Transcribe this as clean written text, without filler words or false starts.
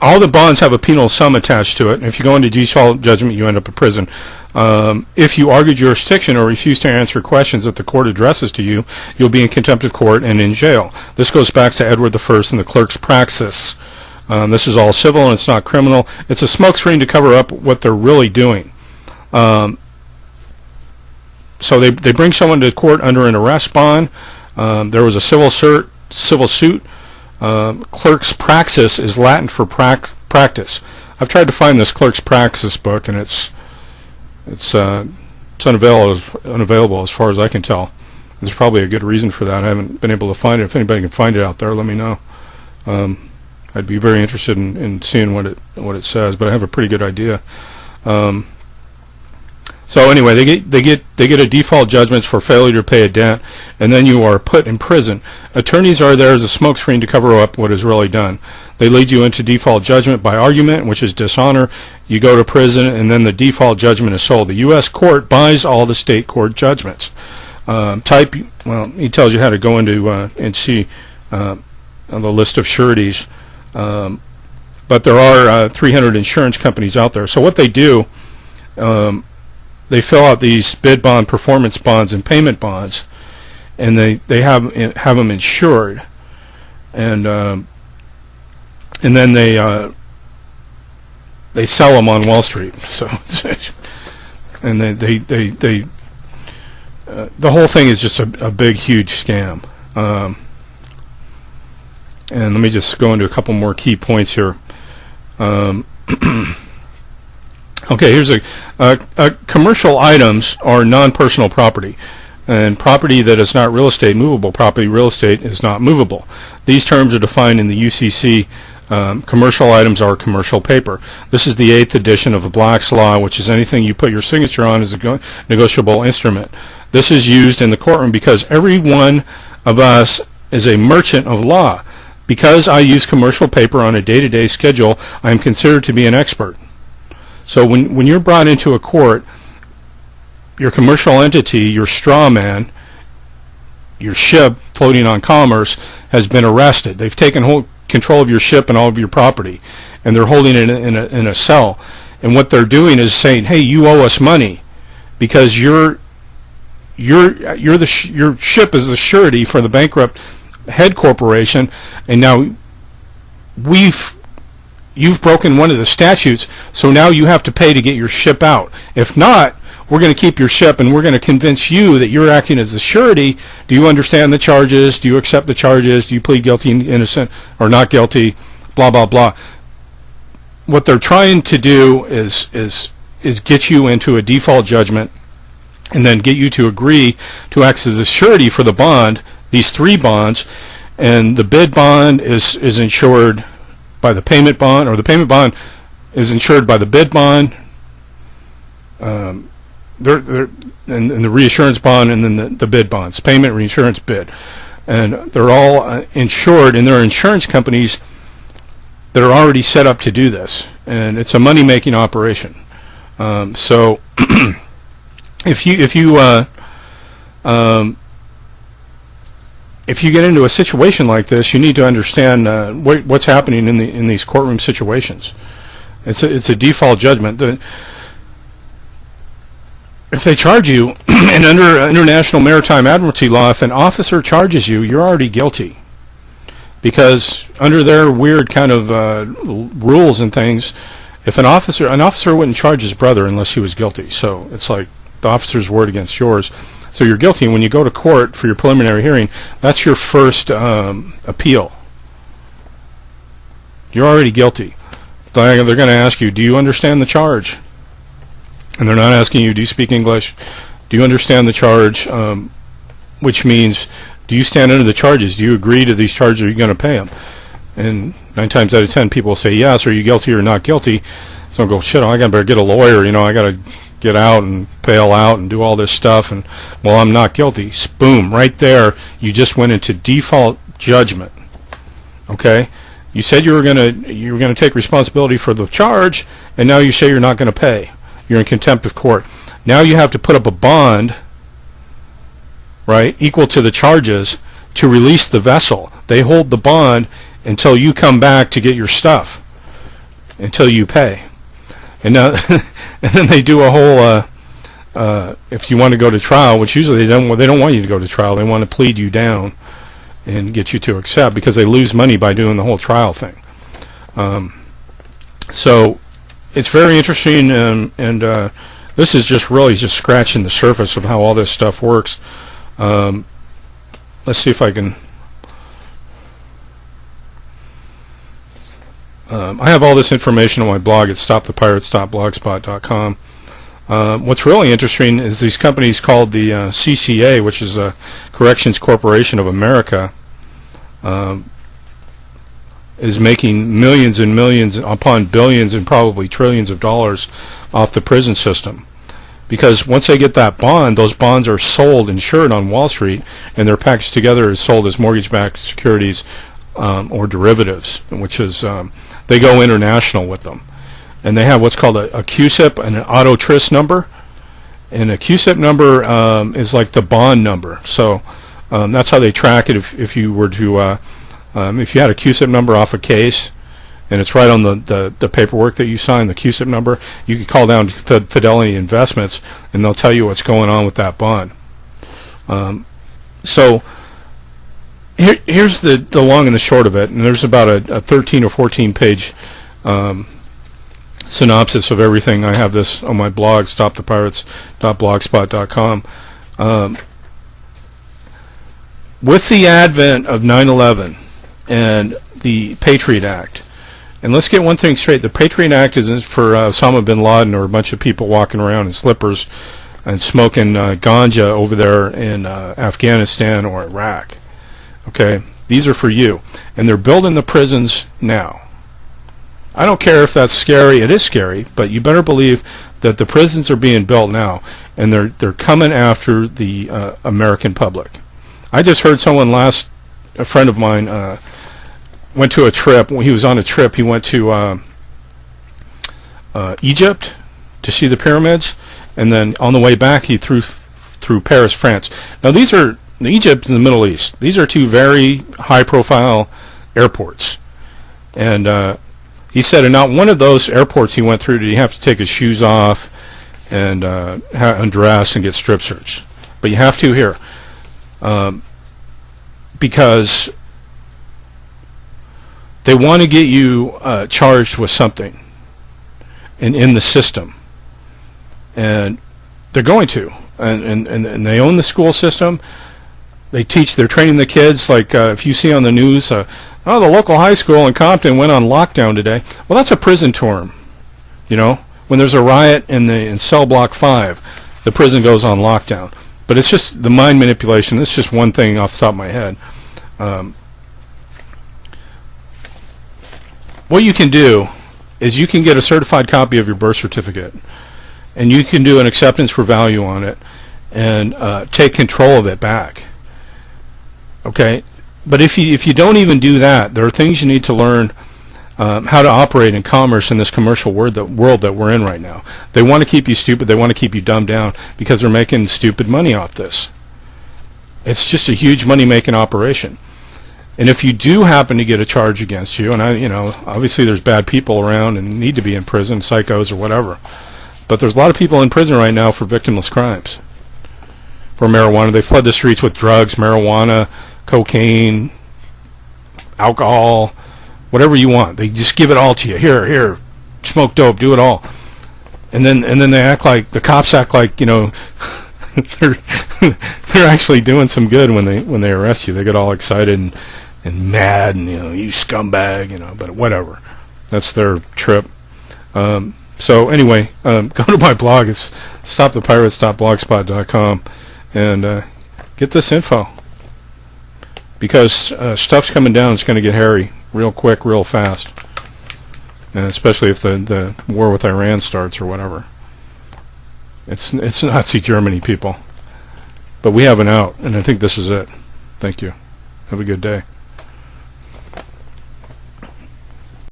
all the bonds have a penal sum attached to it. If you go into default judgment, you end up in prison. If you argue jurisdiction or refuse to answer questions that the court addresses to you, you'll be in contempt of court and in jail. This goes back to Edward I and the clerk's praxis. This is all civil and it's not criminal. It's a smokescreen to cover up what they're really doing. So they bring someone to court under an arrest bond. There was a civil suit. Clerk's praxis is Latin for practice. I've tried to find this clerk's praxis book, and it's unavailable as far as I can tell. There's probably a good reason for that. I haven't been able to find it. If anybody can find it out there, let me know. I'd be very interested in seeing what it says, but I have a pretty good idea. So anyway, they get a default judgment for failure to pay a debt, and then you are put in prison. Attorneys are there as a smokescreen to cover up what is really done. They lead you into default judgment by argument, which is dishonor. You go to prison, and then the default judgment is sold. The U.S. court buys all the state court judgments. He tells you how to go into and see the list of sureties. But there are 300 insurance companies out there. So what they do, they fill out these bid bond, performance bonds, and payment bonds, and they have them insured, and then they sell them on Wall Street. So, and they the whole thing is just a big, huge scam. And let me just go into a couple more key points here. Okay, here's commercial items are non-personal property, and property that is not real estate, movable property. Real estate is not movable. These terms are defined in the UCC. Commercial items are commercial paper. This is the 8th edition of Black's Law, which is anything you put your signature on as a negotiable instrument. This is used in the courtroom because every one of us is a merchant of law. Because I use commercial paper on a day-to-day schedule, I am considered to be an expert. So when you're brought into a court, your commercial entity, your straw man, your ship floating on commerce, has been arrested. They've taken whole control of your ship and all of your property, and they're holding it in a cell. And what they're doing is saying, "Hey, you owe us money because your ship is the surety for the bankrupt head corporation, and now you've broken one of the statutes, so now you have to pay to get your ship out. If not, we're going to keep your ship, and we're going to convince you that you're acting as the surety. Do you understand the charges? Do you accept the charges? Do you plead guilty, innocent, or not guilty? Blah, blah, blah." What they're trying to do is get you into a default judgment and then get you to agree to act as the surety for the bond, these 3 bonds, and the bid bond is insured by the payment bond, or the payment bond is insured by the bid bond, and the reassurance bond, and then the bid bonds, payment, reinsurance, bid. And they're all insured, and there are insurance companies that are already set up to do this, and it's a money-making operation. So if you get into a situation like this, you need to understand what's happening in these courtroom situations. It's a default judgment. If they charge you, and under International Maritime Admiralty law, if an officer charges you, you're already guilty, because under their weird kind of rules and things, if an officer wouldn't charge his brother unless he was guilty. So it's like the officer's word against yours. So you're guilty, and when you go to court for your preliminary hearing, that's your first appeal. You're already guilty. They're going to ask you, do you understand the charge? And they're not asking you, do you speak English? Do you understand the charge? Which means, do you stand under the charges? Do you agree to these charges? Are you going to pay them? And 9 times out of 10, people will say yes. Are you guilty or not guilty? So I'll go, shit, I better get a lawyer. I got to get out and bail out and do all this stuff, and well, I'm not guilty. Boom, right there, you just went into default judgment. Okay, you said you were gonna take responsibility for the charge, and now you say you're not going to pay. You're in contempt of court. Now you have to put up a bond, right, equal to the charges to release the vessel. They hold the bond until you come back to get your stuff. until you pay. And now, and then they do a whole. If you want to go to trial, which usually they don't want you to go to trial. They want to plead you down and get you to accept, because they lose money by doing the whole trial thing. So it's very interesting, and this is just really just scratching the surface of how all this stuff works. Let's see if I can. I have all this information on my blog at stopthepirates.blogspot.com. What's really interesting is these companies called the CCA, which is a Corrections Corporation of America, is making millions and millions upon billions and probably trillions of dollars off the prison system. Because once they get that bond, those bonds are sold, insured on Wall Street, and they're packaged together as sold as mortgage-backed securities or derivatives, which is they go international with them. And they have what's called a QSIP and an auto tris number. And a QSIP number is like the bond number. So that's how they track it. If you were to, if you had a QSIP number off a case, and it's right on the paperwork that you sign, the QSIP number, you can call down to Fidelity Investments, and they'll tell you what's going on with that bond. So here's the long and the short of it. And there's about a 13 or 14 page synopsis of everything. I have this on my blog, stopthepirates.blogspot.com. With the advent of 9/11 and the Patriot Act, and let's get one thing straight, the Patriot Act isn't for Osama bin Laden or a bunch of people walking around in slippers and smoking ganja over there in Afghanistan or Iraq. Okay, these are for you, and they're building the prisons now. I don't care if that's scary. It is scary, but you better believe that the prisons are being built now, and they're coming after the American public. I just heard a friend of mine went to a trip. When he was on a trip, he went to Egypt to see the pyramids, and then on the way back, he through Paris, France. Now Egypt in the Middle East. These are two very high-profile airports, and he said, in not one of those airports he went through did he have to take his shoes off and undress and get strip searched. But you have to here, because they want to get you charged with something and in the system, and they're going to, and they own the school system. They're training the kids, like if you see on the news, the local high school in Compton went on lockdown today. Well, that's a prison term. You know, when there's a riot in cell block 5, the prison goes on lockdown. But it's just the mind manipulation. This is just one thing off the top of my head. What you can do is you can get a certified copy of your birth certificate, and you can do an acceptance for value on it and take control of it back. Okay, but if you don't even do that, there are things you need to learn how to operate in commerce in this commercial world that we're in right now. They want to keep you stupid. They want to keep you dumbed down because they're making stupid money off this. It's just a huge money-making operation. And if you do happen to get a charge against you, and obviously there's bad people around and need to be in prison, psychos or whatever, but there's a lot of people in prison right now for victimless crimes, for marijuana. They flood the streets with drugs, marijuana, cocaine, alcohol, whatever you want. They just give it all to you. Here, smoke dope, do it all. And then the cops act like, they're actually doing some good when they arrest you. They get all excited and mad and you scumbag, but whatever. That's their trip. So anyway, go to my blog. It's stopthepirates.blogspot.com and get this info. Because stuff's coming down, it's going to get hairy real quick, real fast. And especially if the war with Iran starts or whatever. It's Nazi Germany, people. But we have an out, and I think this is it. Thank you. Have a good day.